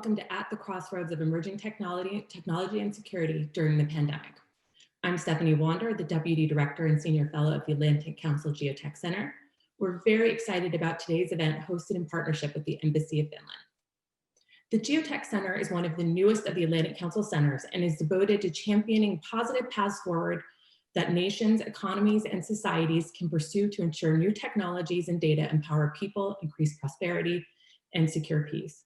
welcome to At the Crossroads of Emerging Technology and Security during the pandemic. I'm Stephanie Wander, the Deputy Director and Senior Fellow of the Atlantic Council GeoTech Center. We're very excited about today's event hosted in partnership with the Embassy of Finland. The GeoTech Center is one of the newest of the Atlantic Council centers and is devoted to championing positive paths forward that nations, economies, and societies can pursue to ensure new technologies and data empower people, increase prosperity, and secure peace.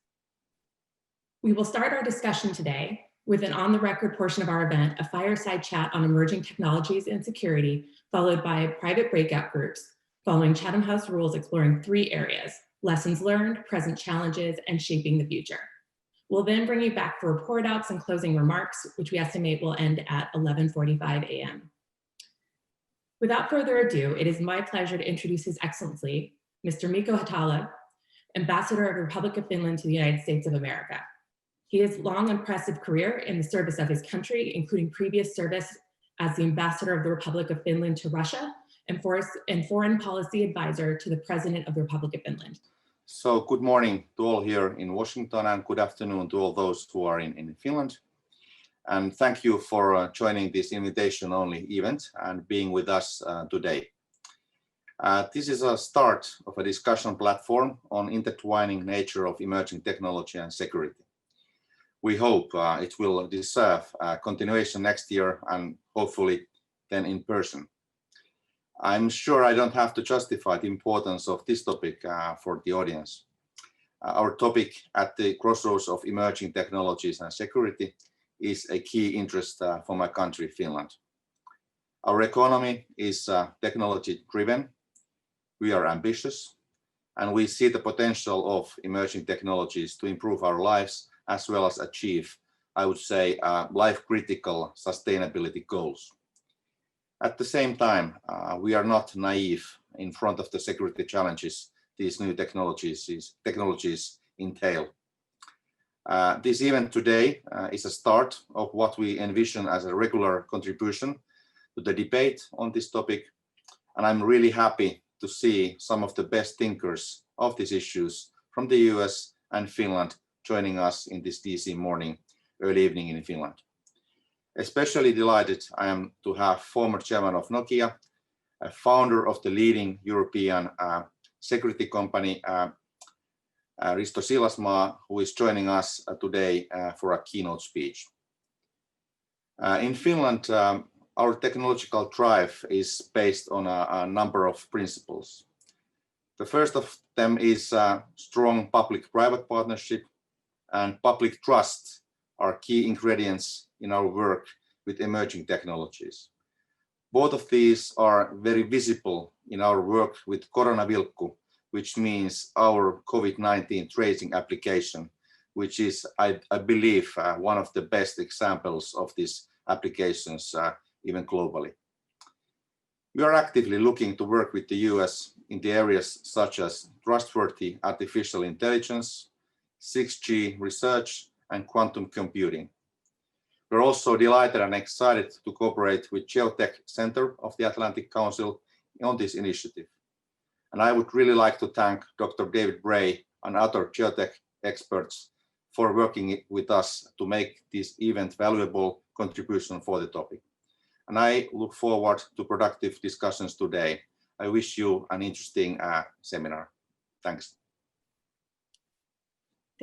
We will start our discussion today with an on-the-record portion of our event, a fireside chat on emerging technologies and security, followed by private breakout groups, following Chatham House rules exploring 3 areas: lessons learned, present challenges, and shaping the future. We'll then bring you back for report outs and closing remarks, which we estimate will end at 11:45 a.m. Without further ado, it is my pleasure to introduce His Excellency, Mr. Mikko Hatala, Ambassador of the Republic of Finland to the United States of America. He has a long impressive career in the service of his country, including previous service as the Ambassador of the Republic of Finland to Russia and Foreign Policy Advisor to the President of the Republic of Finland. So good morning to all here in Washington and good afternoon to all those who are in Finland. And thank you for joining this invitation-only event and being with us today. This is a start of a discussion platform on intertwining nature of emerging technology and security. We hope it will deserve a continuation next year and hopefully then in person. I'm sure I don't have to justify the importance of this topic for the audience. Our topic at the crossroads of emerging technologies and security is a key interest for my country, Finland. Our economy is technology-driven. We are ambitious, and we see the potential of emerging technologies to improve our lives as well as achieve, I would say, life-critical sustainability goals. At the same time, we are not naive in front of the security challenges these new technologies entail. This event today is a start of what we envision as a regular contribution to the debate on this topic, and I'm really happy to see some of the best thinkers of these issues from the US and Finland joining us in this DC morning, early evening in Finland. Especially delighted I am to have former chairman of Nokia, a founder of the leading European security company, Risto Siilasmaa, who is joining us today for a keynote speech. In Finland, our technological drive is based on a number of principles. The first of them is strong public-private partnership, and public trust are key ingredients in our work with emerging technologies. Both of these are very visible in our work with Koronavilkku, which means our COVID-19 tracing application, which is, I believe, one of the best examples of these applications, even globally. We are actively looking to work with the US in the areas such as trustworthy artificial intelligence, 6G research, and quantum computing. We're also delighted and excited to cooperate with GeoTech Center of the Atlantic Council on this initiative. And I would really like to thank Dr. David Bray and other GeoTech experts for working with us to make this event valuable contribution for the topic. And I look forward to productive discussions today. I wish you an interesting seminar. Thanks.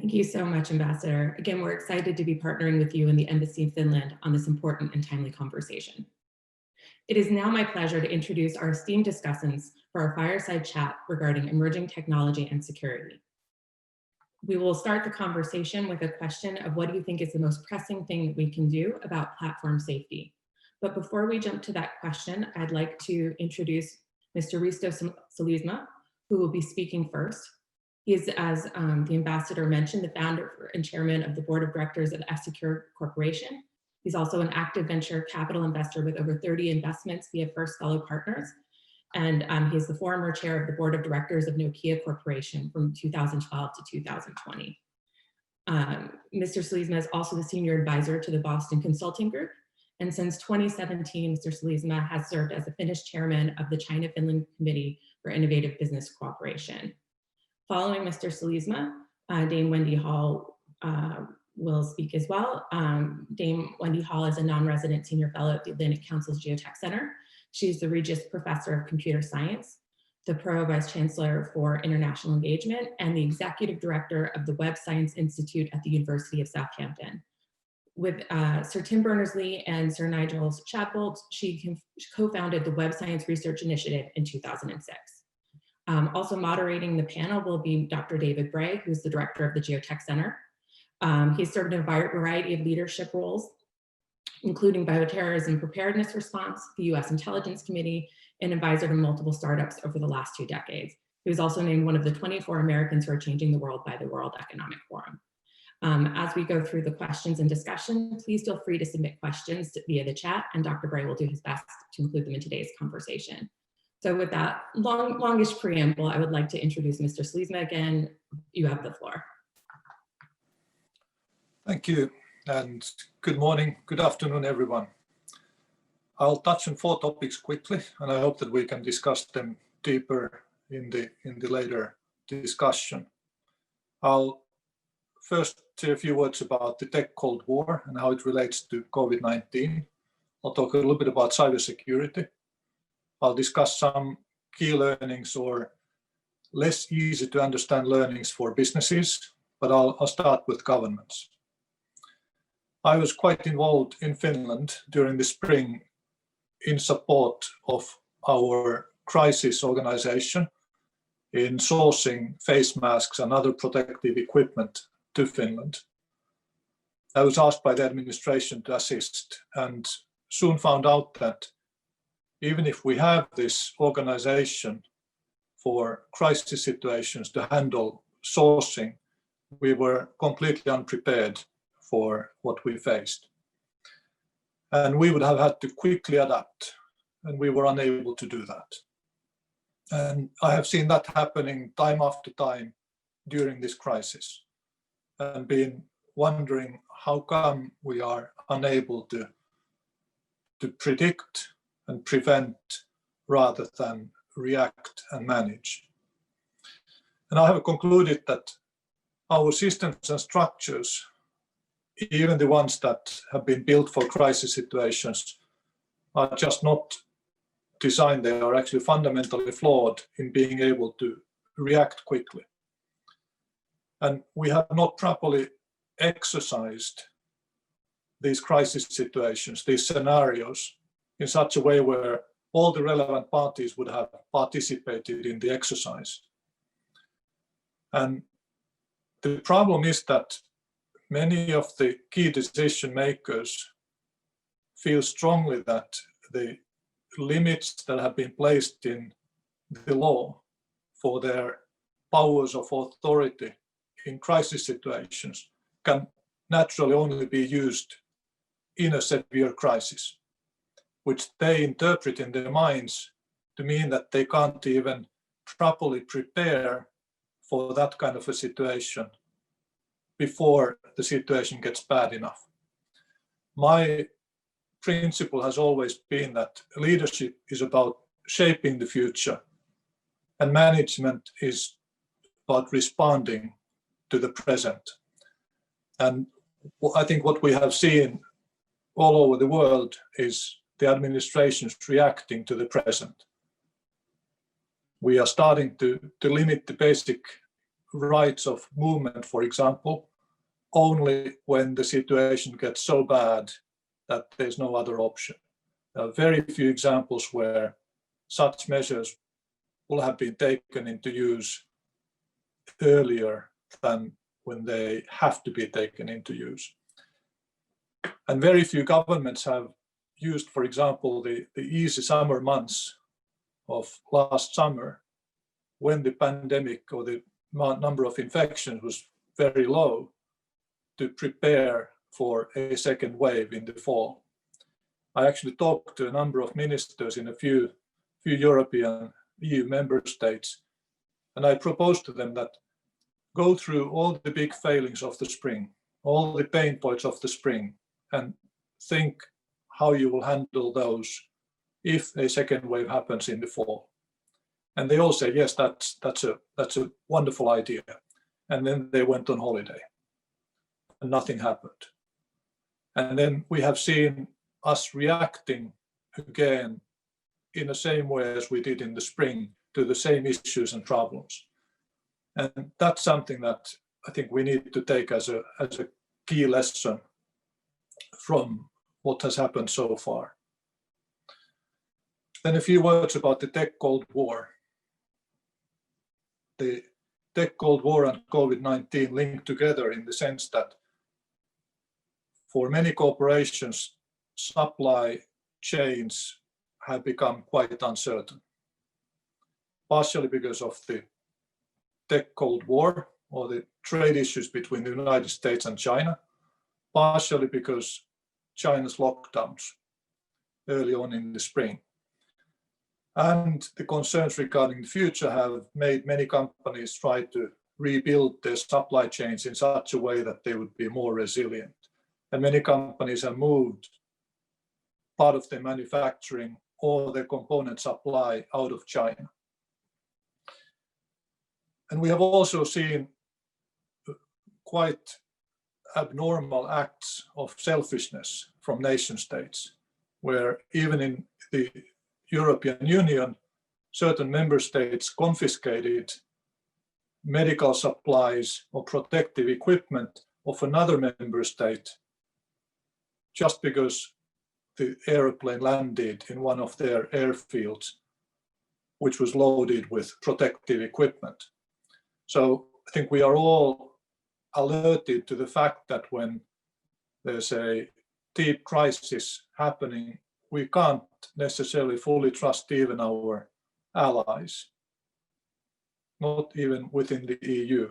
Thank you so much, Ambassador. Again, we're excited to be partnering with you and the Embassy of Finland on this important and timely conversation. It is now my pleasure to introduce our esteemed discussants for our fireside chat regarding emerging technology and security. We will start the conversation with a question of what do you think is the most pressing thing that we can do about platform safety? But before we jump to that question, I'd like to introduce Mr. Risto Siilasmaa, who will be speaking first. He is, as the ambassador mentioned, the founder and chairman of the board of directors of F-Secure Corporation. He's also an active venture capital investor with over 30 investments via First Fellow Partners. And he's the former chair of the board of directors of Nokia Corporation from 2012 to 2020. Mr. Siilasmaa is also the senior advisor to the Boston Consulting Group. And since 2017, Mr. Siilasmaa has served as the Finnish chairman of the China-Finland Committee for Innovative Business Cooperation. Following Mr. Siilasmaa, Dame Wendy Hall will speak as well. Dame Wendy Hall is a non-resident senior fellow at the Atlantic Council's GeoTech Center. She's the Regis Professor of Computer Science, the Pro Vice Chancellor for International Engagement, and the Executive Director of the Web Science Institute at the University of Southampton. With Sir Tim Berners-Lee and Sir Nigel Shadbolt, she co-founded the Web Science Research Initiative in 2006. Also moderating the panel will be Dr. David Bray, who's the director of the GeoTech Center. He's served in a variety of leadership roles, including bioterrorism preparedness response, the US Intelligence Committee, and advisor to multiple startups over the last 2 decades. He was also named one of the 24 Americans who are changing the world by the World Economic Forum. As we go through the questions and discussion, please feel free to submit questions via the chat, and Dr. Bray will do his best to include them in today's conversation. So with that longish preamble, I would like to introduce Mr. Sleesma again. You have the floor. Thank you, and good morning, good afternoon, everyone. I'll touch on 4 topics quickly, and I hope that we can discuss them deeper in the later discussion. I'll first say a few words about the tech Cold War and how it relates to COVID-19. I'll talk a little bit about cybersecurity. I'll discuss some key learnings or less easy to understand learnings for businesses, but I'll start with governments. I was quite involved in Finland during the spring in support of our crisis organization in sourcing face masks and other protective equipment to Finland. I was asked by the administration to assist and soon found out that even if we have this organization for crisis situations to handle sourcing, we were completely unprepared for what we faced. And we would have had to quickly adapt, and we were unable to do that. And I have seen that happening time after time during this crisis, and been wondering how come we are unable to predict and prevent rather than react and manage. And I have concluded that our systems and structures, even the ones that have been built for crisis situations, are just not designed. They are actually fundamentally flawed in being able to react quickly. And we have not properly exercised these crisis situations, these scenarios, in such a way where all the relevant parties would have participated in the exercise. And the problem is that many of the key decision makers feel strongly that the limits that have been placed in the law for their powers of authority in crisis situations can naturally only be used in a severe crisis, which they interpret in their minds to mean that they can't even properly prepare for that kind of a situation before the situation gets bad enough. My principle has always been that leadership is about shaping the future, and management is about responding to the present. And I think what we have seen all over the world is the administrations reacting to the present. We are starting to limit the basic rights of movement, for example, only when the situation gets so bad that there's no other option. There are very few examples where such measures will have been taken into use earlier than when they have to be taken into use. And very few governments have used, for example, the easy summer months of last summer, when the pandemic or the number of infections was very low, to prepare for a second wave in the fall. I actually talked to a number of ministers in a few European EU member states, and I proposed to them that go through all the big failings of the spring, all the pain points of the spring, and think how you will handle those if a second wave happens in the fall. And they all say, yes, that's a wonderful idea. And then they went on holiday. and nothing happened. And then we have seen us reacting again in the same way as we did in the spring to the same issues and problems. And that's something that I think we need to take as a key lesson from what has happened so far. Then a few words about the Tech Cold War. The Tech Cold War and COVID-19 link together in the sense that for many corporations, supply chains have become quite uncertain, partially because of the Tech Cold War or the trade issues between the United States and China, partially because China's lockdowns early on in the spring. And the concerns regarding the future have made many companies try to rebuild their supply chains in such a way that they would be more resilient. And many companies have moved part of their manufacturing or their component supply out of China. And we have also seen quite abnormal acts of selfishness from nation states, where even in the European Union, certain member states confiscated medical supplies or protective equipment of another member state just because the airplane landed in one of their airfields, which was loaded with protective equipment. So I think we are all alerted to the fact that when there's a deep crisis happening, we can't necessarily fully trust even our allies, not even within the EU.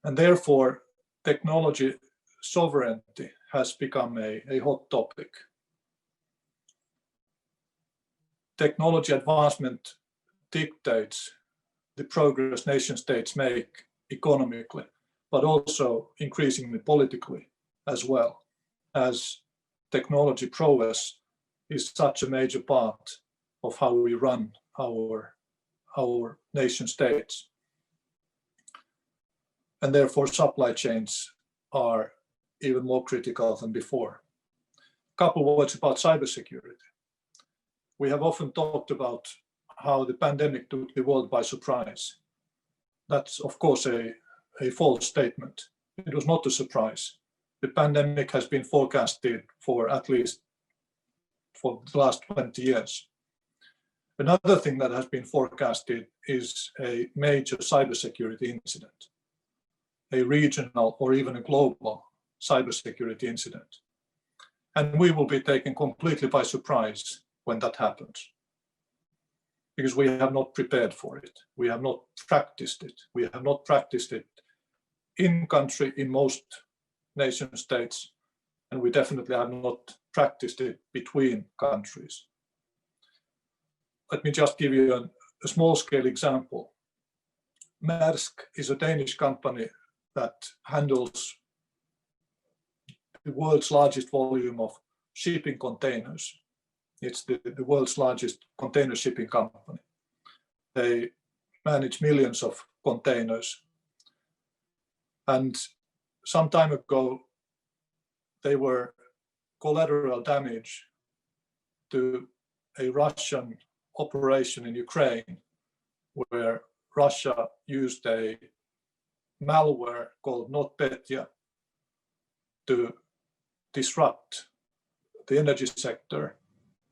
And therefore, technology sovereignty has become a hot topic. Technology advancement dictates the progress nation states make economically, but also increasingly politically as well, as technology prowess is such a major part of how we run our nation states. And therefore supply chains are even more critical than before. A couple of words about cybersecurity. We have often talked about how the pandemic took the world by surprise. That's of course a false statement. It was not a surprise. The pandemic has been forecasted for at least for the last 20 years. Another thing that has been forecasted is a major cybersecurity incident, a regional or even a global cybersecurity incident. And we will be taken completely by surprise when that happens, because we have not prepared for it. We have not practiced it. We have not practiced it in country in most nation states, and we definitely have not practiced it between countries. Let me just give you a small-scale example. Maersk is a Danish company that handles the world's largest volume of shipping containers. It's the world's largest container shipping company. They manage millions of containers. And some time ago, they were collateral damage to a Russian operation in Ukraine, where Russia used a malware called NotPetya to disrupt the energy sector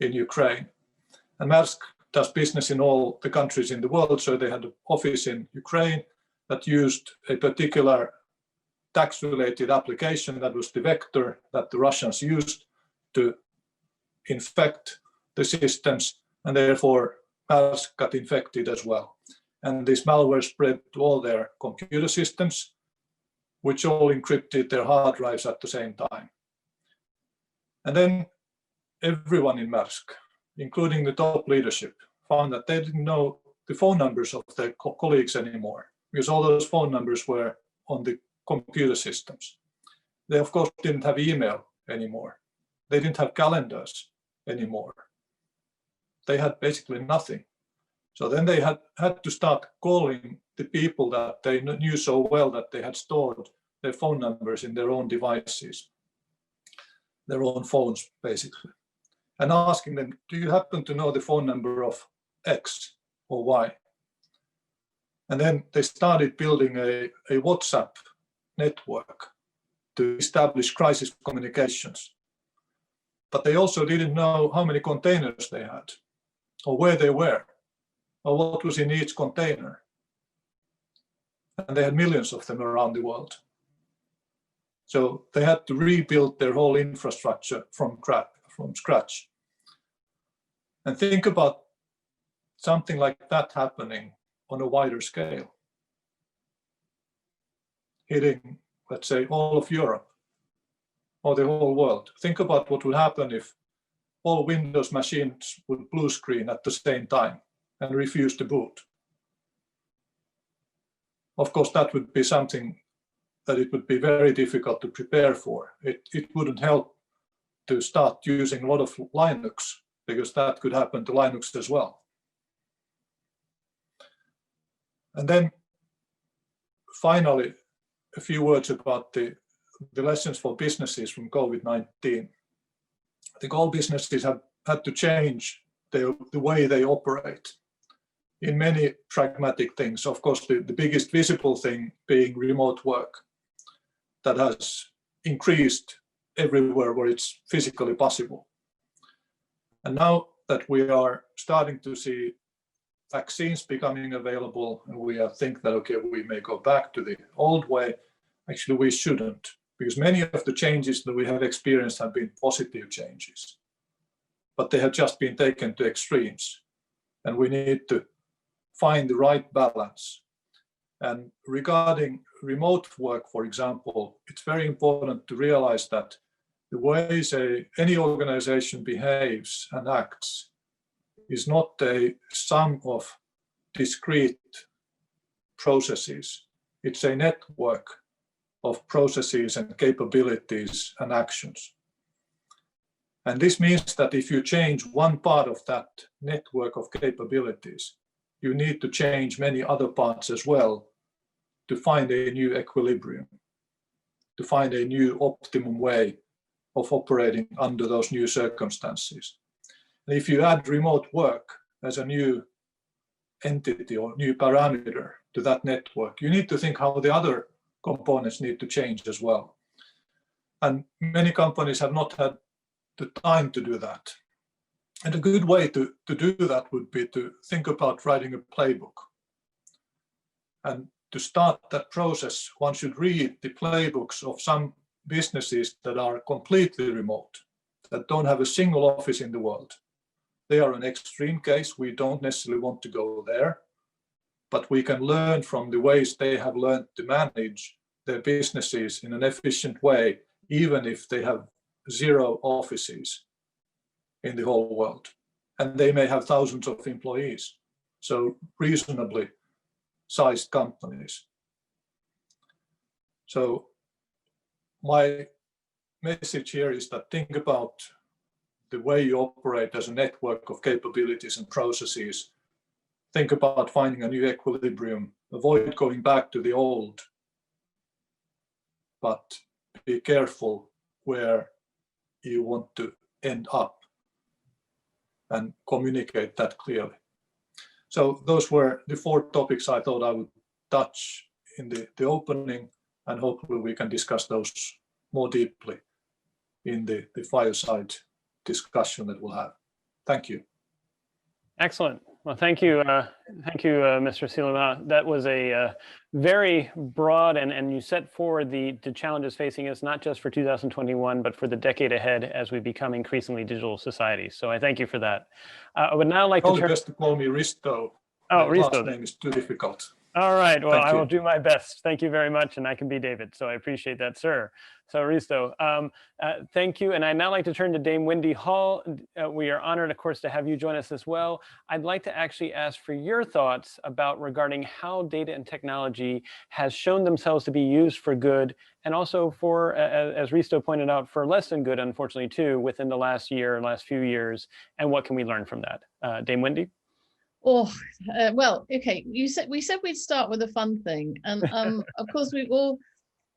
in Ukraine. And Maersk does business in all the countries in the world, so they had an office in Ukraine that used a particular tax-related application that was the vector that the Russians used to infect the systems, and therefore Maersk got infected as well. And this malware spread to all their computer systems, which all encrypted their hard drives at the same time. And then everyone in Maersk, including the top leadership, found that they didn't know the phone numbers of their colleagues anymore, because all those phone numbers were on the computer systems. They of course didn't have email anymore. They didn't have calendars anymore. They had basically nothing. So then they had to start calling the people that they knew so well that they had stored their phone numbers in their own devices, their own phones, basically, and asking them, do you happen to know the phone number of X or Y? And then they started building a WhatsApp network to establish crisis communications. But they also didn't know how many containers they had, or where they were, or what was in each container. And they had millions of them around the world. So they had to rebuild their whole infrastructure from scratch. And think about something like that happening on a wider scale, hitting, let's say, all of Europe or the whole world. Think about what would happen if all Windows machines would blue screen at the same time and refuse to boot. Of course, that would be something that it would be very difficult to prepare for. It wouldn't help to start using a lot of Linux, because that could happen to Linux as well. And then finally, a few words about the lessons for businesses from COVID-19. I think all businesses have had to change the way they operate in many pragmatic things. Of course, the biggest visible thing being remote work that has increased everywhere where it's physically possible. And now that we are starting to see vaccines becoming available, and we think that, okay, we may go back to the old way, actually we shouldn't, because many of the changes that we have experienced have been positive changes, but they have just been taken to extremes, and we need to find the right balance. And regarding remote work, for example, it's very important to realize that the ways any organization behaves and acts is not a sum of discrete processes. It's a network of processes and capabilities and actions. And this means that if you change one part of that network of capabilities, you need to change many other parts as well to find a new equilibrium, to find a new optimum way of operating under those new circumstances. And if you add remote work as a new entity or new parameter to that network, you need to think how the other components need to change as well. And many companies have not had the time to do that. And a good way to do that would be to think about writing a playbook. And to start that process, one should read the playbooks of some businesses that are completely remote, that don't have a single office in the world. They are an extreme case. We don't necessarily want to go there, but we can learn from the ways they have learned to manage their businesses in an efficient way, even if they have 0 offices in the whole world. And they may have thousands of employees, so reasonably sized companies. So my message here is that think about the way you operate as a network of capabilities and processes. Think about finding a new equilibrium. Avoid going back to the old, but be careful where you want to end up and communicate that clearly. So those were the 4 topics I thought I would touch in the opening, and hopefully we can discuss those more deeply in the fireside discussion that we'll have. Thank you. Excellent. Well, thank you, Mr. Silva. That was a very broad, and you set forward the challenges facing us, not just for 2021, but for the decade ahead as we become increasingly digital societies. So I thank you for that. I would now like to turn. Best to call me Risto. Oh, my Risto. last name is too difficult. All right. Well, I will you. do my best. Thank you very much. And I can be David. So I appreciate that, sir. So Risto, thank you. And I'd now like to turn to Dame Wendy Hall. We are honored, of course, to have you join us as well. I'd like to actually ask for your thoughts about regarding how data and technology has shown themselves to be used for good, and also for, as Risto pointed out, for less than good, unfortunately, too, within the last few years. And what can we learn from that? Dame Wendy? Oh, well, okay. We said we'd start with a fun thing, and of course we all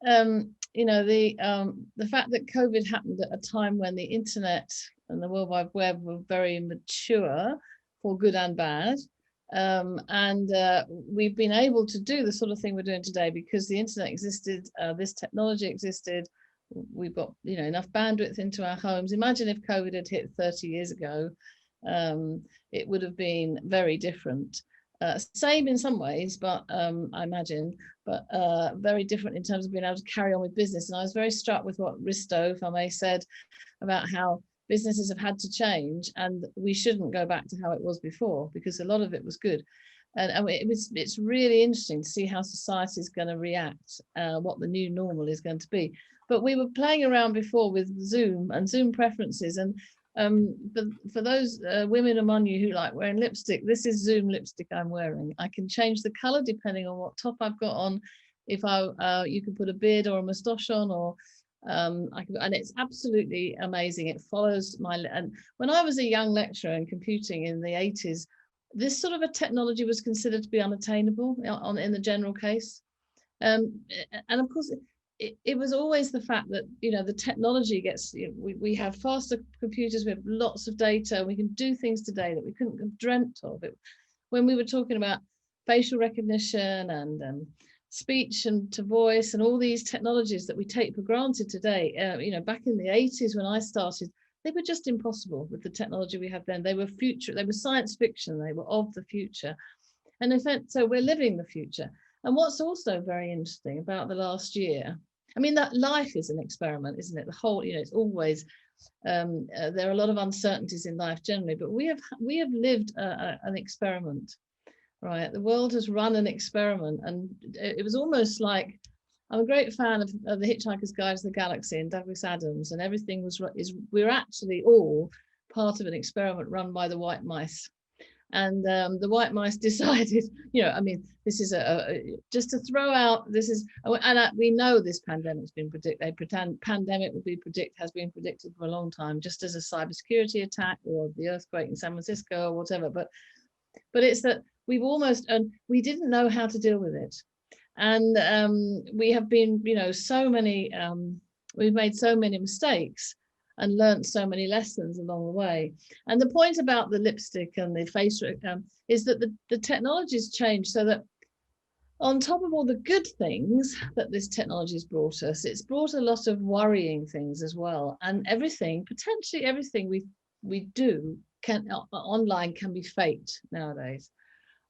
you know, the fact that COVID happened at a time when the internet and the World Wide Web were very mature, for good and bad. We've been able to do the sort of thing we're doing today because the internet existed, this technology existed. We've got, you know, enough bandwidth into our homes. Imagine if COVID had hit 30 years ago, it would have been very different. Same in some ways, but I imagine, but very different in terms of being able to carry on with business. And I was very struck with what Risto, if I may, said about how businesses have had to change, and we shouldn't go back to how it was before because a lot of it was good. And it's really interesting to see how society is going to react, what the new normal is going to be. But we were playing around before with Zoom and Zoom preferences, and for those women among you who like wearing lipstick, this is Zoom lipstick I'm wearing. I can change the color depending on what top I've got on. If you can put a beard or a moustache on, or and it's absolutely amazing. It follows and when I was a young lecturer in computing in the 80s, this sort of a technology was considered to be unattainable in the general case. And of course, it was always the fact that, you know, the technology gets, you know, we have faster computers, we have lots of data, we can do things today that we couldn't have dreamt of. When we were talking about facial recognition and speech and to voice and all these technologies that we take for granted today, you know, back in the 80s when I started, they were just impossible with the technology we have then. They were science fiction, they were of the future. And in fact, so we're living the future. And what's also very interesting about the last year, I mean, that life is an experiment, isn't it? The whole, you know, it's always, there are a lot of uncertainties in life generally, but we have lived an experiment, right? The world has run an experiment, and it was almost like, I'm a great fan of The Hitchhiker's Guide to the Galaxy and Douglas Adams, and everything we're actually all part of an experiment run by the white mice. And the white mice decided, you know, I mean, this is just to throw out, this is, and we know this pandemic's been predicted, pandemic has been predicted for a long time, just as a cybersecurity attack or the earthquake in San Francisco or whatever. But it's that we've almost, and we didn't know how to deal with it. And we have been, you know, we've made so many mistakes and learned so many lessons along the way. And the point about the lipstick and the face is that the technology's changed so that on top of all the good things that this technology has brought us, it's brought a lot of worrying things as well. And potentially everything we do online can be faked nowadays.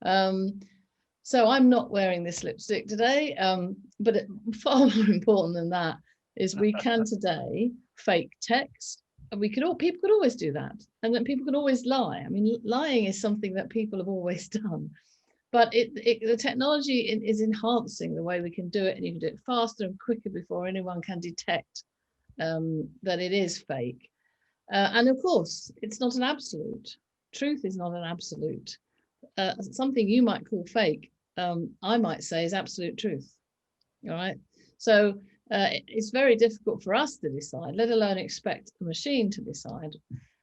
So I'm not wearing this lipstick today, but far more important than that is we can today fake text. And people could always do that, and then people can always lie. I mean, lying is something that people have always done, but the technology is enhancing the way we can do it, and you can do it faster and quicker before anyone can detect that it is fake. And of course, it's not an absolute. Truth is not an absolute. Something you might call fake, I might say is absolute truth. All right. So it's very difficult for us to decide, let alone expect a machine to decide.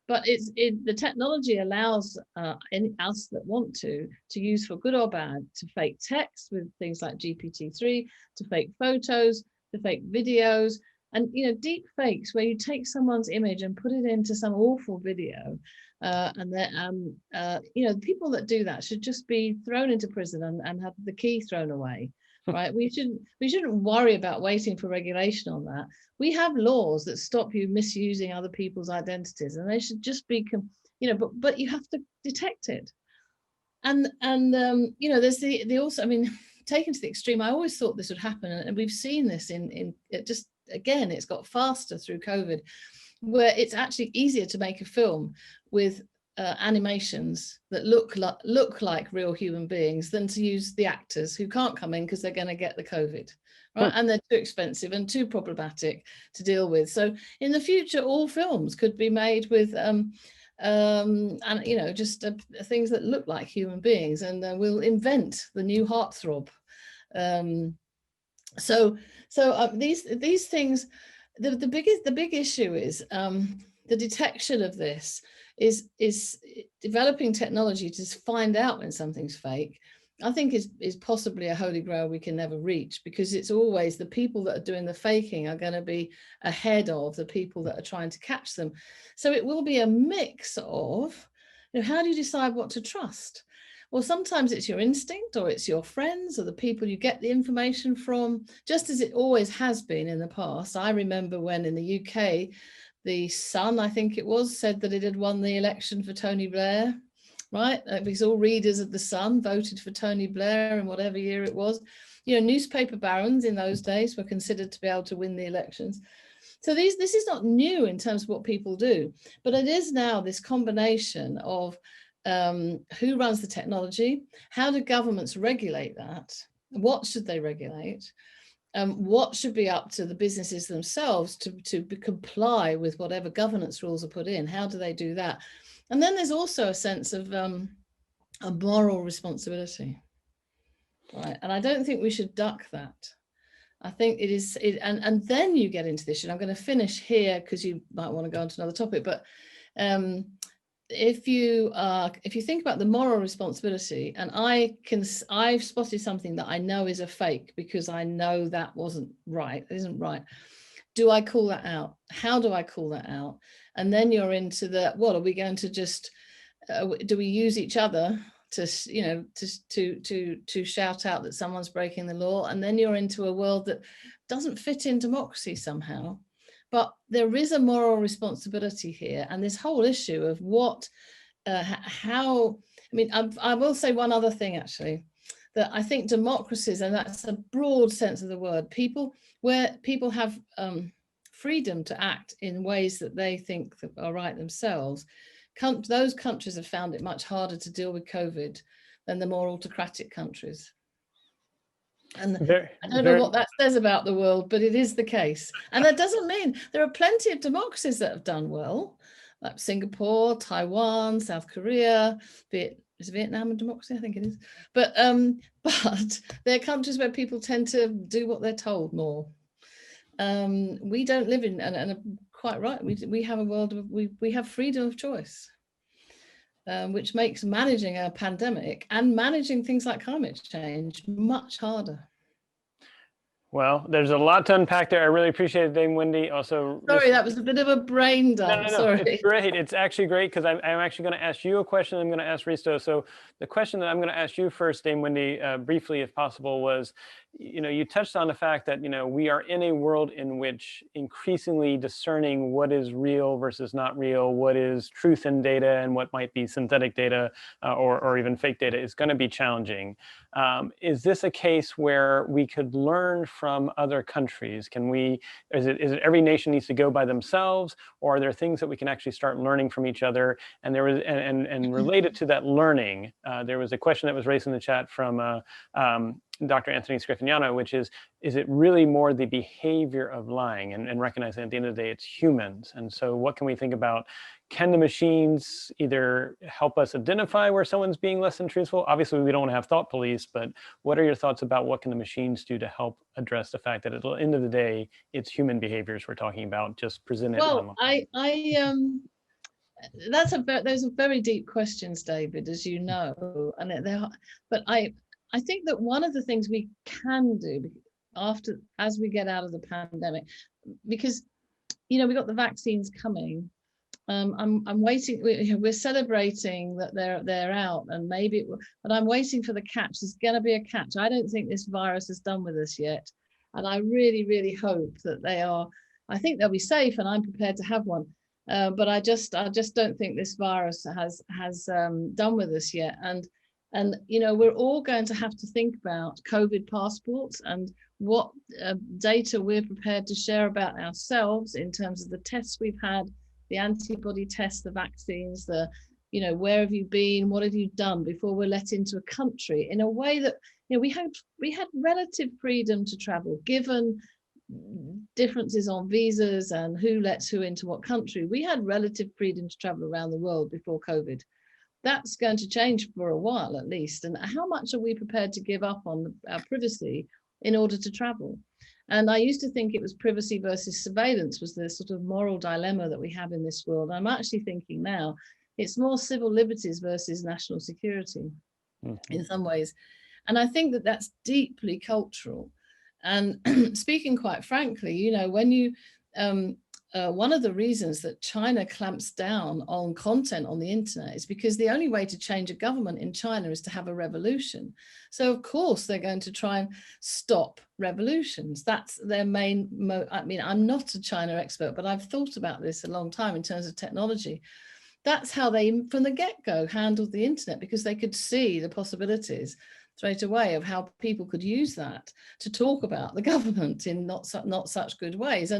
But the technology allows us that want to use for good or bad to fake text with things like GPT-3, to fake photos, to fake videos, and, you know, deep fakes where you take someone's image and put it into some awful video. And then, you know, the people that do that should just be thrown into prison and have the key thrown away. Right, we shouldn't worry about waiting for regulation on that. We have laws that stop you misusing other people's identities, and they should just be, you know, but you have to detect it. And you know, there's the also, I mean, taken to the extreme, I always thought this would happen, and we've seen this in it just, again, it's got faster through COVID, where it's actually easier to make a film with animations that look like real human beings than to use the actors who can't come in because they're going to get the COVID, right? And they're too expensive and too problematic to deal with. So in the future, all films could be made with and, you know, just things that look like human beings, and we'll invent the new heartthrob. So these things, the big issue is the detection of this is developing technology to find out when something's fake, I think is possibly a holy grail we can never reach, because it's always the people that are doing the faking are going to be ahead of the people that are trying to catch them. So it will be a mix of, how do you decide what to trust? Well, sometimes it's your instinct, or it's your friends, or the people you get the information from, just as it always has been in the past. I remember when in the UK, the Sun, I think it was, said that it had won the election for Tony Blair. Right, because all readers of the Sun voted for Tony Blair in whatever year it was. Newspaper barons in those days were considered to be able to win the elections. So this is not new in terms of what people do, but it is now this combination of who runs the technology, how do governments regulate that, what should they regulate, what should be up to the businesses themselves to comply with whatever governance rules are put in, how do they do that? And then there's also a sense of a moral responsibility, right? And I don't think we should duck that. I think it is, and then you get into this, and I'm going to finish here because you might want to go on to another topic, but if you think about the moral responsibility, and I've spotted something that I know is a fake because I know that isn't right. Do I call that out? How do I call that out? And then you're into what are we going to just, do we use each other to shout out that someone's breaking the law? And then you're into a world that doesn't fit in democracy somehow. But there is a moral responsibility here. And this whole issue of I will say one other thing, actually, that I think democracies, and that's a broad sense of the word, where people have freedom to act in ways that they think that are right themselves, those countries have found it much harder to deal with COVID than the more autocratic countries. And I don't know what that says about the world, but it is the case. And that doesn't mean there are plenty of democracies that have done well, like Singapore, Taiwan, South Korea, is Vietnam a democracy? I think it is. But there are countries where people tend to do what they're told more. We don't live in, and quite right, we have a world of, we have freedom of choice, which makes managing a pandemic and managing things like climate change much harder. Well, there's a lot to unpack there. I really appreciate it, Dame Wendy. Also, sorry, that was a bit of a brain dump. No. Sorry. It's great. It's actually great because I'm actually going to ask you a question. I'm going to ask Risto. So the question that I'm going to ask you first, Dame Wendy, briefly, if possible, was, you touched on the fact that, we are in a world in which increasingly discerning what is real versus not real, what is truth in data and what might be synthetic data or even fake data is going to be challenging. Is this a case where we could learn from other countries? Is it every nation needs to go by themselves, or are there things that we can actually start learning from each other? And there was, and related to that learning, there was a question that was raised in the chat from Dr. Anthony Scriffignano, which is it really more the behavior of lying, and recognizing at the end of the day, it's humans. And so what can we think about? Can the machines either help us identify where someone's being less than truthful? Obviously, we don't want to have thought police, but what are your thoughts about what can the machines do to help address the fact that at the end of the day, it's human behaviors we're talking about, just presented online? Those are very deep questions, David, as you know, but I think that one of the things we can do as we get out of the pandemic, because we got the vaccines coming. I'm waiting. We're celebrating that they're out, and but I'm waiting for the catch. There's going to be a catch. I don't think this virus is done with us yet, and I really, really hope that they are. I think they'll be safe, and I'm prepared to have one. But I just don't think this virus has done with us yet, and we're all going to have to think about COVID passports and what data we're prepared to share about ourselves in terms of the tests we've had, the antibody tests, the vaccines, where have you been, what have you done before we're let into a country in a way that, we had relative freedom to travel, given differences on visas and who lets who into what country. We had relative freedom to travel around the world before COVID. That's going to change for a while at least. And how much are we prepared to give up on our privacy in order to travel? And I used to think it was privacy versus surveillance was the sort of moral dilemma that we have in this world. I'm actually thinking now it's more civil liberties versus national security in some ways. And I think that that's deeply cultural. And speaking quite frankly, you know, when you, one of the reasons that China clamps down on content on the internet is because the only way to change a government in China is to have a revolution. So of course they're going to try and stop revolutions. That's their main, I mean, I'm not a China expert, but I've thought about this a long time in terms of technology. That's how they, from the get-go, handled the internet, because they could see the possibilities straight away of how people could use that to talk about the government in not such good ways.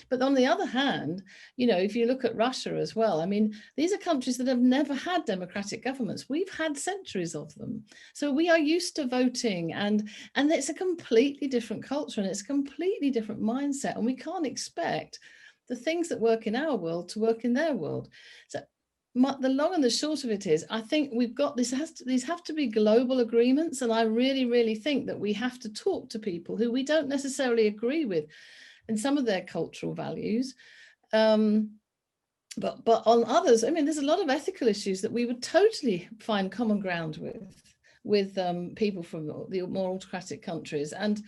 But on the other hand, you know, if you look at Russia as well, I mean, these are countries that have never had democratic governments. We've had centuries of them. So we are used to voting, and it's a completely different culture, and it's a completely different mindset. And we can't expect the things that work in our world to work in their world. So the long and the short of it is, I think we've got this, these have to be global agreements. And I really, really think that we have to talk to people who we don't necessarily agree with in some of their cultural values. But on others, I mean, there's a lot of ethical issues that we would totally find common ground with people from the more autocratic countries and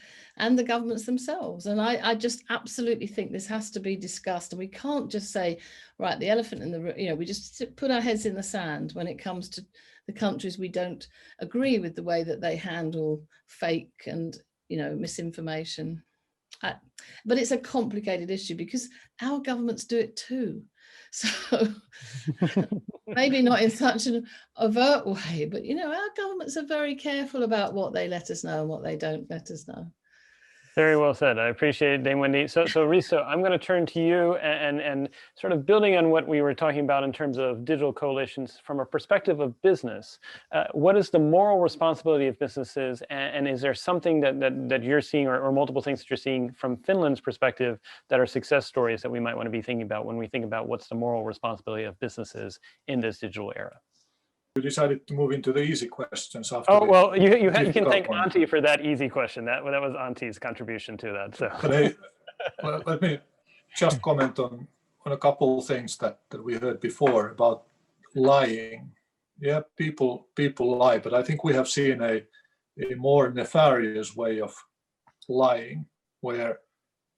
the governments themselves. And I just absolutely think this has to be discussed, and we can't just say, right, the elephant in the room, you know, we just put our heads in the sand when it comes to the countries we don't agree with the way that they handle fake and, you know, misinformation. But it's a complicated issue because our governments do it too. So maybe not in such an overt way, but, you know, our governments are very careful about what they let us know and what they don't let us know. Very well said. I appreciate it, Dame Wendy. So Risto, I'm going to turn to you and sort of building on what we were talking about in terms of digital coalitions from a perspective of business. What is the moral responsibility of businesses, and is there something that you're seeing, or multiple things that you're seeing from Finland's perspective that are success stories that we might want to be thinking about when we think about what's the moral responsibility of businesses in this digital era? You decided to move into the easy questions after. Oh, well, you can thank Antti for that easy question. That was Antti's contribution to that. So let me just comment on a couple of things that we heard before about lying. Yeah, people lie, but I think we have seen a more nefarious way of lying, where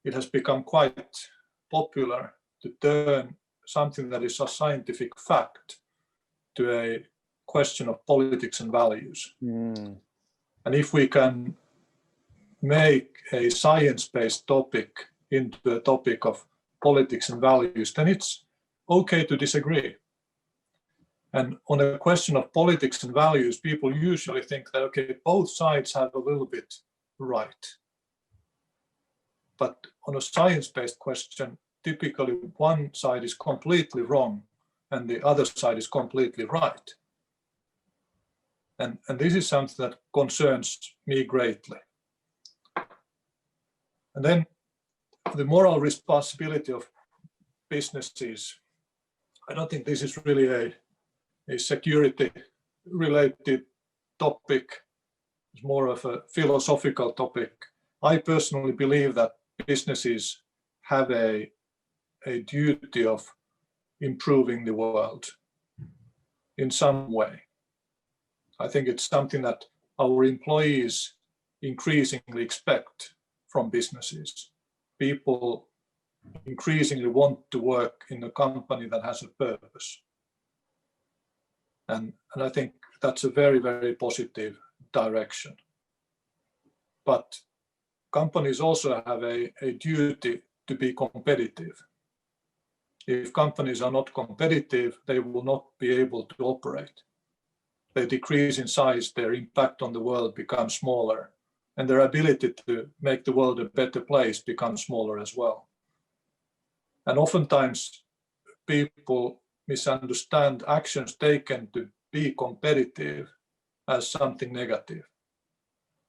it has become quite popular to turn something that is a scientific fact to a question of politics and values. And if we can make a science-based topic into a topic of politics and values, then it's okay to disagree. And on a question of politics and values, people usually think that, okay, both sides have a little bit right. But on a science-based question, typically one side is completely wrong and the other side is completely right. And this is something that concerns me greatly. And then the moral responsibility of businesses. I don't think this is really a security-related topic. It's more of a philosophical topic. I personally believe that businesses have a duty of improving the world in some way. I think it's something that our employees increasingly expect from businesses. People increasingly want to work in a company that has a purpose. And I think that's a very, very positive direction. But companies also have a duty to be competitive. If companies are not competitive, they will not be able to operate. They decrease in size, their impact on the world becomes smaller, and their ability to make the world a better place becomes smaller as well. And oftentimes people misunderstand actions taken to be competitive as something negative.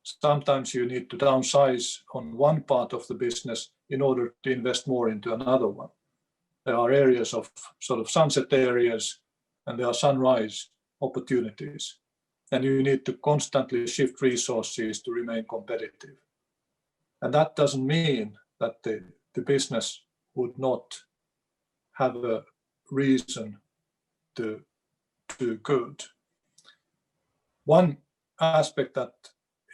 Sometimes you need to downsize on one part of the business in order to invest more into another one. There are areas of sort of sunset areas and there are sunrise opportunities. And you need to constantly shift resources to remain competitive. And that doesn't mean that the business would not have a reason to do good. One aspect that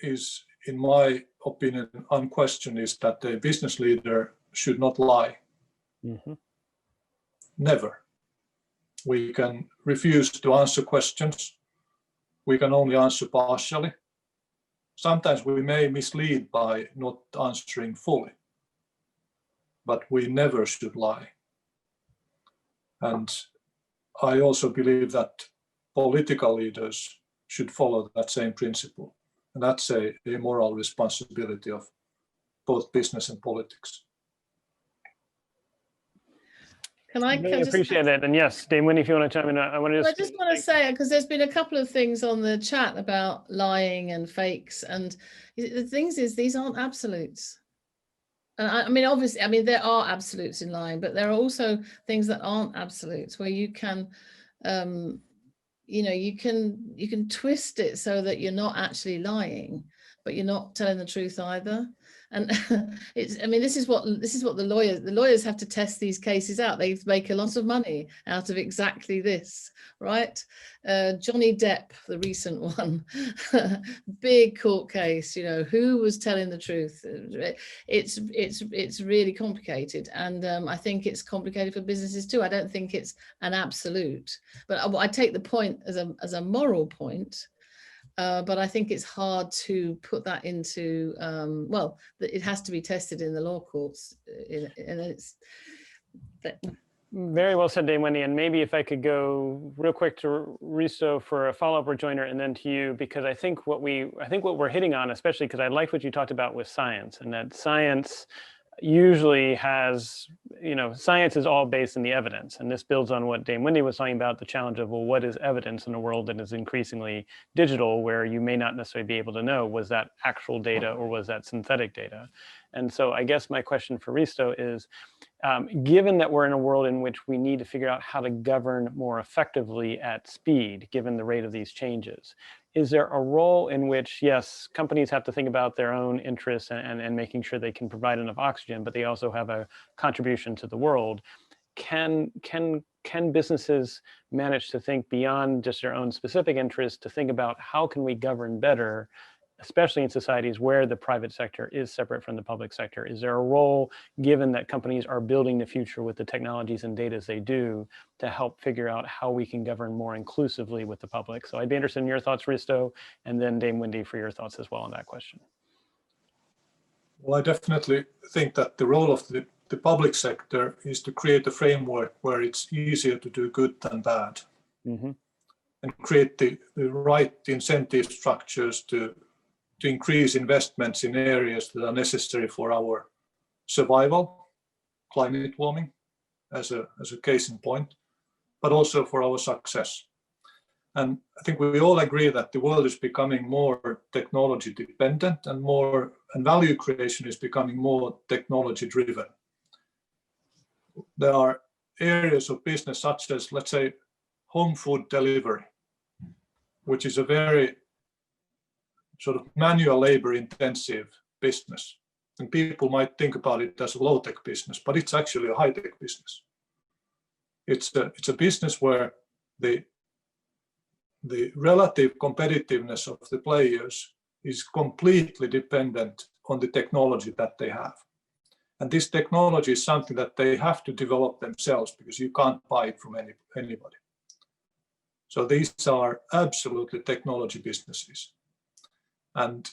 is, in my opinion, unquestioned, is that a business leader should not lie. Mm-hmm. Never. We can refuse to answer questions. We can only answer partially. Sometimes we may mislead by not answering fully, but we never should lie. And I also believe that political leaders should follow that same principle. And that's a moral responsibility of both business and politics. Can I Really just appreciate it. And yes, Dame Wendy, if you want to chime in, I want to Well, I just want to say, because there's been a couple of things on the chat about lying and fakes, and the things is these aren't absolutes. And I mean, obviously, I mean, there are absolutes in lying, but there are also things that aren't absolutes where you can, you know, you can twist it so that you're not actually lying, but you're not telling the truth either. And it's, I mean, this is what the lawyers have to test these cases out. They make a lot of money out of exactly this, right? Johnny Depp, the recent one, big court case, you know, who was telling the truth? It's really complicated. And I think it's complicated for businesses too. I don't think it's an absolute, but I take the point as a moral point. But I think it's hard to put that into, well, it has to be tested in the law courts. And it's very well said, Dame Wendy. And maybe if I could go real quick to Risto for a follow-up rejoinder, and then to you, because I think what we're hitting on, especially because I liked what you talked about with science, and that science usually has, you know, science is all based in the evidence. And this builds on what Dame Wendy was talking about, the challenge of, well, what is evidence in a world that is increasingly digital, where you may not necessarily be able to know, was that actual data or was that synthetic data? And so I guess my question for Risto is, given that we're in a world in which we need to figure out how to govern more effectively at speed, given the rate of these changes, is there a role in which, yes, companies have to think about their own interests and making sure they can provide enough oxygen, but they also have a contribution to the world? Can businesses manage to think beyond just their own specific interests to think about how can we govern better, especially in societies where the private sector is separate from the public sector? Is there a role, given that companies are building the future with the technologies and data as they do, to help figure out how we can govern more inclusively with the public? So I'd be interested in your thoughts, Risto, and then Dame Wendy for your thoughts as well on that question. Well, I definitely think that the role of the public sector is to create a framework where it's easier to do good than bad, mm-hmm. and create the right incentive structures to increase investments in areas that are necessary for our survival, climate warming as a case in point, but also for our success. And I think we all agree that the world is becoming more technology dependent, and value creation is becoming more technology driven. There are areas of business such as, let's say, home food delivery, which is a very sort of manual labor intensive business. And people might think about it as a low-tech business, but it's actually a high-tech business. It's a business where the relative competitiveness of the players is completely dependent on the technology that they have. And this technology is something that they have to develop themselves, because you can't buy it from anybody. So these are absolutely technology businesses. And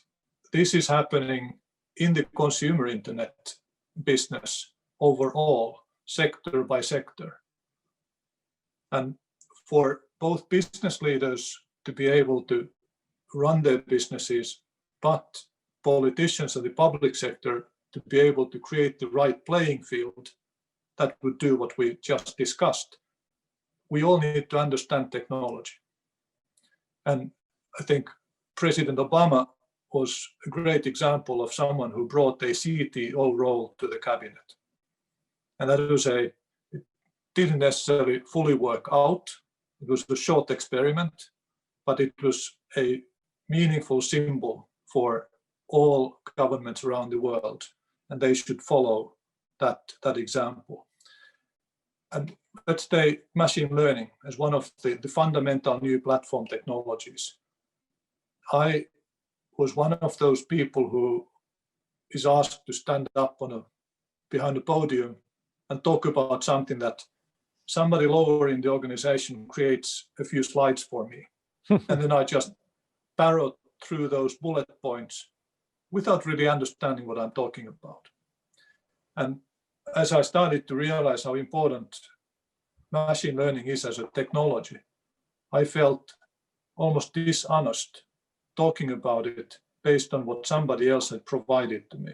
this is happening in the consumer internet business overall, sector by sector. And for both business leaders to be able to run their businesses, but politicians and the public sector to be able to create the right playing field that would do what we just discussed, we all need to understand technology. And I think President Obama was a great example of someone who brought a CTO role to the cabinet. And that was it didn't necessarily fully work out. It was a short experiment, but it was a meaningful symbol for all governments around the world, and they should follow that example. And let's take machine learning as one of the fundamental new platform technologies. I was one of those people who is asked to stand up behind a podium and talk about something that somebody lower in the organization creates a few slides for me. And then I just parrot through those bullet points without really understanding what I'm talking about. And as I started to realize how important machine learning is as a technology, I felt almost dishonest talking about it based on what somebody else had provided to me,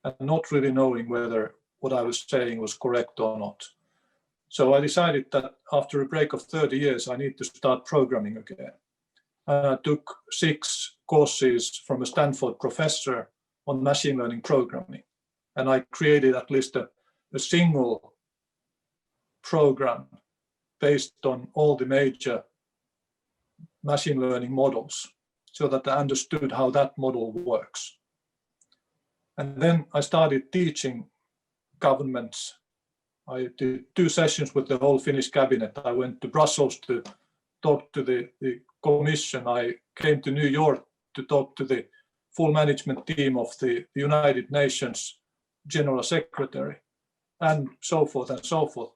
and not really knowing whether what I was saying was correct or not. So I decided that after a break of 30 years, I need to start programming again. And I took 6 courses from a Stanford professor on machine learning programming. And I created at least a single program based on all the major machine learning models, so that I understood how that model works. And then I started teaching governments. I did 2 sessions with the whole Finnish cabinet. I went to Brussels to talk to the commission. I came to New York to talk to the full management team of the United Nations General Secretary, and so forth,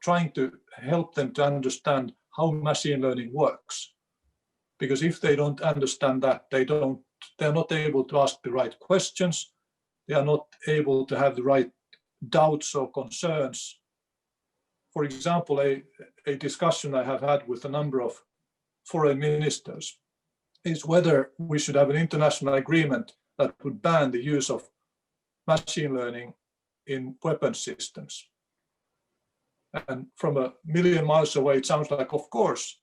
trying to help them to understand how machine learning works. Because if they don't understand that, they're not able to ask the right questions. They are not able to have the right doubts or concerns. For example, a discussion I have had with a number of foreign ministers is whether we should have an international agreement that would ban the use of machine learning in weapon systems. And from a million miles away, it sounds like, of course,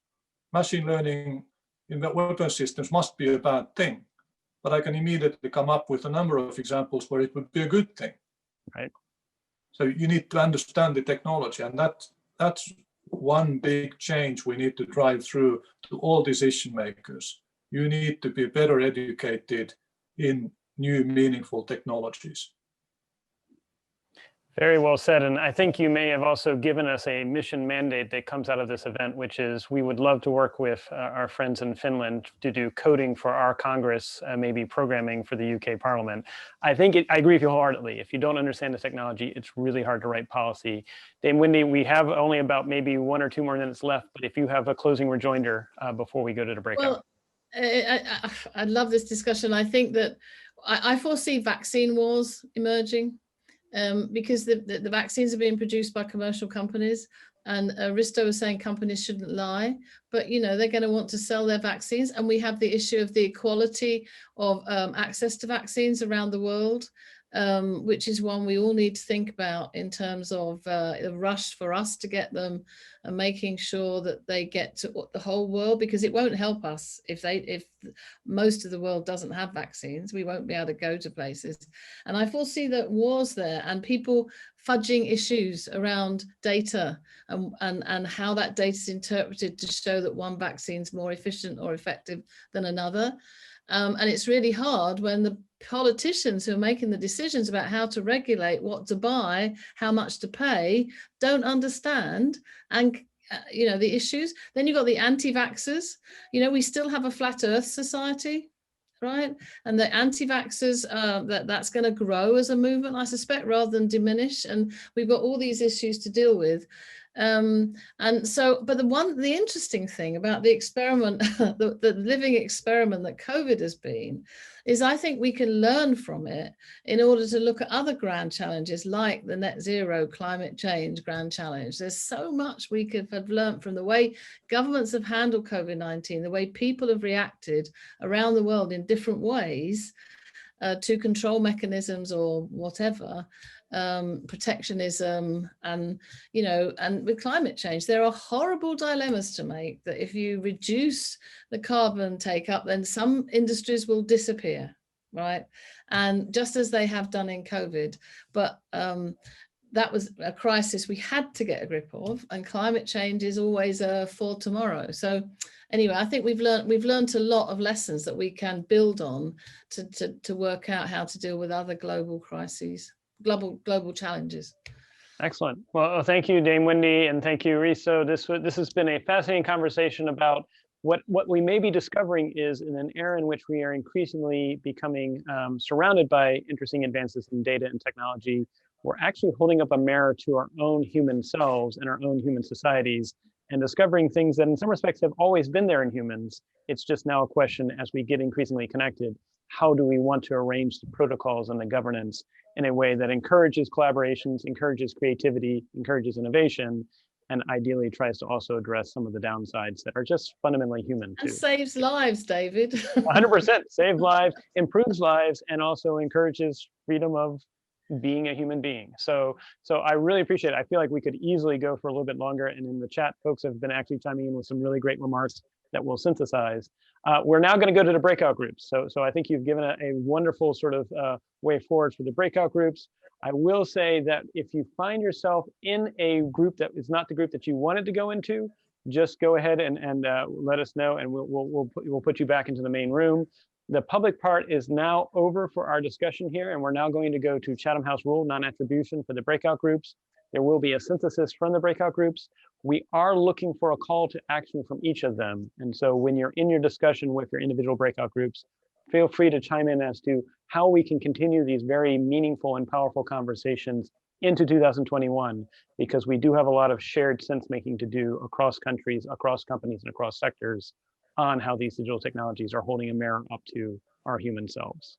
machine learning in the weapon systems must be a bad thing. But I can immediately come up with a number of examples where it would be a good thing. Right. So you need to understand the technology, and that's one big change we need to drive through to all decision makers. You need to be better educated in new meaningful technologies. Very well said. And I think you may have also given us a mission mandate that comes out of this event, which is we would love to work with our friends in Finland to do coding for our Congress, maybe programming for the UK Parliament. I agree with you wholeheartedly. If you don't understand the technology, it's really hard to write policy. Dame Wendy, we have only about maybe 1 or 2 more minutes left, but if you have a closing rejoinder before we go to the breakout. Well, I love this discussion. I think that I foresee vaccine wars emerging. Because the vaccines are being produced by commercial companies, and Risto was saying companies shouldn't lie, but they're going to want to sell their vaccines, and we have the issue of the equality of access to vaccines around the world, which is one we all need to think about in terms of the rush for us to get them and making sure that they get to the whole world, because it won't help us if most of the world doesn't have vaccines. We won't be able to go to places. And I foresee that wars there and people fudging issues around data and how that data is interpreted to show that one vaccine is more efficient or effective than another. And it's really hard when the politicians who are making the decisions about how to regulate, what to buy, how much to pay, don't understand and the issues. Then you've got the anti-vaxxers. We still have a flat earth society, right? And the anti-vaxxers, that's going to grow as a movement, I suspect, rather than diminish. And we've got all these issues to deal with. And so, but the interesting thing about the experiment, the living experiment that COVID has been, is I think we can learn from it in order to look at other grand challenges like the net zero climate change grand challenge. There's so much we could have learned from the way governments have handled COVID-19, the way people have reacted around the world in different ways to control mechanisms or whatever. Protectionism and with climate change, there are horrible dilemmas to make, that if you reduce the carbon take up, then some industries will disappear, right? And just as they have done in COVID, but that was a crisis we had to get a grip of, and climate change is always for tomorrow. So anyway, I think we've learned a lot of lessons that we can build on to work out how to deal with other global crises. Global challenges. Excellent. Well, thank you, Dame Wendy, and thank you, Risto. This has been a fascinating conversation about what we may be discovering is in an era in which we are increasingly becoming surrounded by interesting advances in data and technology, we're actually holding up a mirror to our own human selves and our own human societies and discovering things that in some respects have always been there in humans. It's just now a question, as we get increasingly connected, how do we want to arrange the protocols and the governance in a way that encourages collaborations, encourages creativity, encourages innovation, and ideally tries to also address some of the downsides that are just fundamentally human too. And saves lives, David. 100% saves lives, improves lives, and also encourages freedom of being a human being. So I really appreciate it. I feel like we could easily go for a little bit longer, and in the chat, folks have been actually chiming in with some really great remarks that we'll synthesize. We're now going to go to the breakout groups. So I think you've given a wonderful sort of way forward for the breakout groups. I will say that if you find yourself in a group that is not the group that you wanted to go into, just go ahead and let us know, and we'll put you back into the main room. The public part is now over for our discussion here, and we're now going to go to Chatham House rule, non-attribution for the breakout groups. There will be a synthesis from the breakout groups. We are looking for a call to action from each of them. And so when you're in your discussion with your individual breakout groups, feel free to chime in as to how we can continue these very meaningful and powerful conversations into 2021, because we do have a lot of shared sense making to do across countries, across companies, and across sectors on how these digital technologies are holding a mirror up to our human selves.